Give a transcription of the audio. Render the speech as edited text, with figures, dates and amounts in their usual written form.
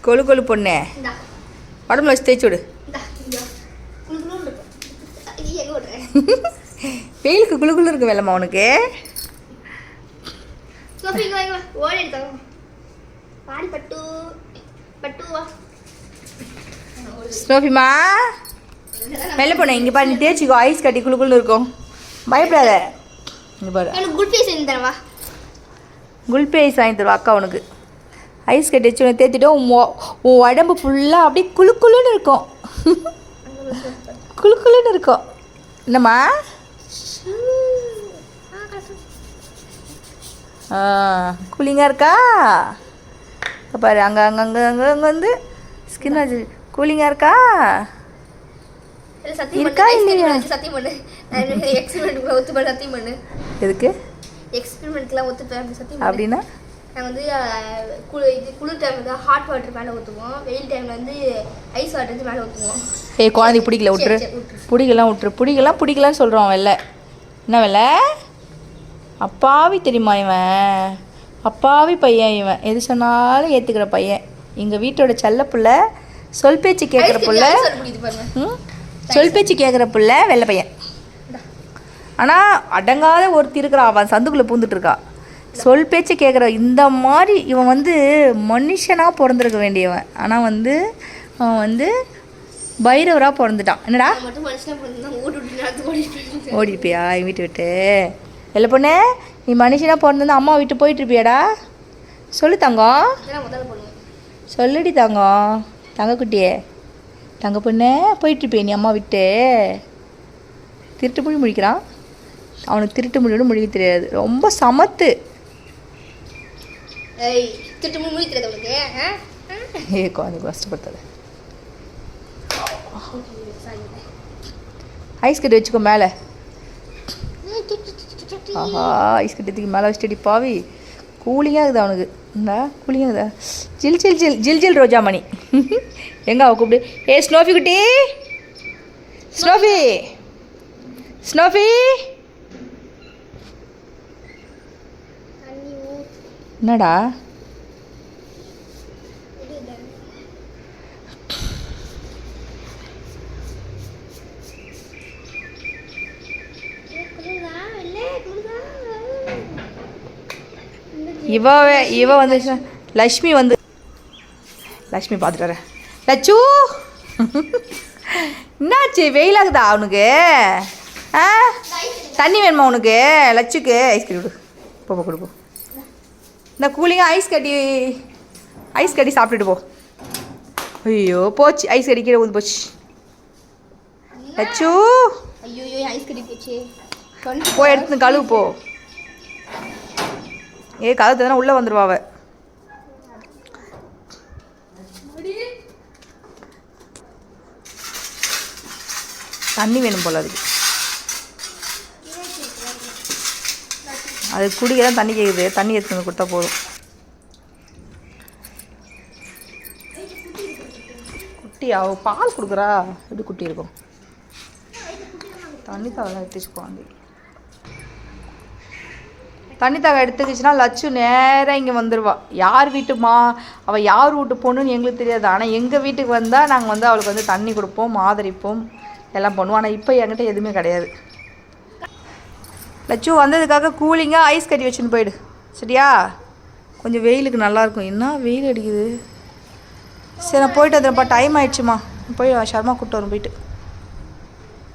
கொழு கொழு பொண்ணே, உடம்புல வச்சு தேய்ச்சி விடு. வெயிலுக்கு குளு குளு இருக்கு வெள்ளம்மா உனக்கு. ஸ்னோஃபிமா மெல்ல போனேன். இங்கே பாரு, நீ தேய்ச்சிக்கோ. ஐஸ் கட்டி குளு குளுன்னு இருக்கும், பயப்படாத. இங்கே பாரு, குல்பி ஐஸ் வாங்கி தருவா அக்கா உனக்கு. ஐஸ் கட்டி வச்சு உனக்கு தேய்ச்சிட்டோம். உன் உடம்பு ஃபுல்லாக அப்படியே குளு குளுன்னு இருக்கும். குளு குளுன்னு இருக்கும். என்னம்மா? கூலிங்காக இருக்கா பாரு. அங்கே அங்கே அங்கே அங்கே அங்கே வந்து ஸ்கின் அது கூலிங்காக இருக்கா இருக்கா இல்லையா? எதுக்கு அப்படின்னா? நாங்கள் வந்து குளிர் டைமில் தான் ஹாட் வாட்டர் மேலே ஊற்றுவோம், வெயில் டைமில் வந்து ஐஸ் வாட்டர் மேலே ஊற்றுவோம். குழந்தைக்கு பிடிக்கல விட்டுரு. பிடிக்கலாம் விட்டுரு. பிடிக்கலான்னு சொல்கிறோம். வெள்ளை என்ன வெள்ளை? அப்பாவி தெரியுமா இவன்? அப்பாவி பையன் இவன். எது சொன்னாலும் ஏற்றுக்கிற பையன். எங்கள் வீட்டோட செல்ல பிள்ளை, சொல் பேச்சு கேட்குற பிள்ளை. சொல் பேச்சு கேட்குற பிள்ளை வெள்ளை பையன். ஆனால் அடங்காத ஒருத்தி இருக்கிறா, அவன் சந்துக்குள்ளே பூந்துட்டுருக்கா. சொல் பேச்சு கேட்குற இந்த மாதிரி இவன் வந்து மனுஷனாக பிறந்திருக்க வேண்டியவன். ஆனால் வந்து அவன் வந்து பைரவராக பிறந்துட்டான். என்னடா ஓடிப்பியா என் வீட்டு விட்டு? வெள்ளை பொண்ணு, நீ மனுஷனாக பிறந்திருந்தா அம்மா விட்டு போயிட்டுருப்பியாடா? சொல்லு தங்கம், சொல்லுடி தங்கம். தங்கக்குட்டியே, தங்க பொண்ணு, போயிட்டுருப்பிய நீ அம்மா விட்டு? திருட்டு மொழி முடிக்கிறான். அவனுக்கு திருட்டு மொழியோட முடிக்க தெரியாது. ரொம்ப சமத்து. குழந்தைக்கு கஷ்டப்படுத்தாது. ஐஸ் கட்டி வச்சுக்கோ மேலே. ஆஹா, ஐஸ் கட்டிக்கு மேலே வச்சுட்டு பாவி. கூலிங்காக இருக்குது அவனுக்கு. இந்த கூலிங்காக இருக்குதா? ஜில் ஜில் ஜில் ஜில் ஜில் ரோஜா மணி. எங்கே அவ கூப்பிடு. ஏ ஸ்னோஃபி குட்டி, ஸ்னோஃபி, ஸ்னோஃபி. என்னடா? இவ வந்து லக்ஷ்மி வந்து லக்ஷ்மி பார்த்துட்டு வரேன். லட்சு, என்னாச்சு? வெயிலாகுதா அவனுக்கு? தண்ணி வேணுமா உனக்கு? லட்சுக்கு ஐஸ் கட்டி விடு. போ கொடுப்போம். இந்த கூலிங்காக ஐஸ் கட்டி சாப்பிட்டுட்டு போ. ஐயோ போச்சு, ஐஸ் கட்டி கீழே ஊந்து போச்சு. லட்சு, ஐஸ் கட்டி போச்சு. போய் எடுத்து கழுவு போ. கழுவு தானே உள்ளே வந்துடுவா அவ. தண்ணி வேணும் போல அதுக்கு. அது குடிக்க தான் தண்ணி கேட்குது. தண்ணி எடுத்து வந்து கொடுத்தா போதும். குட்டி அவ பால் கொடுக்குறா, எப்படி குட்டி இருக்கும்? தண்ணி தாவெல்லாம் எடுத்துச்சுக்குவாங்க. தண்ணி தாக எடுத்துக்கிச்சுன்னா லட்சு நேராக இங்கே வந்துடுவா. யார் வீட்டுமா அவள் யார் வீட்டு பொண்ணுன்னு எங்களுக்கு தெரியாது. ஆனால் எங்கள் வீட்டுக்கு வந்தால் நாங்கள் வந்து அவளுக்கு வந்து தண்ணி கொடுப்போம், ஆதரிப்போம், எல்லாம் பண்ணுவோம். ஆனால் இப்போ என்கிட்ட எதுவுமே கிடையாது. லட்சு வந்ததுக்காக கூலிங்காக ஐஸ் கட்டி வச்சுன்னு போயிடு, சரியா? கொஞ்சம் வெயிலுக்கு நல்லாயிருக்கும். என்ன வெயில் அடிக்குது. சரி, நான் போயிட்டு வந்துடுறேன்ப்பா. டைம் ஆயிடுச்சுமா. போய் ஷர்மா கூப்பிட்டு வரும் போயிட்டு.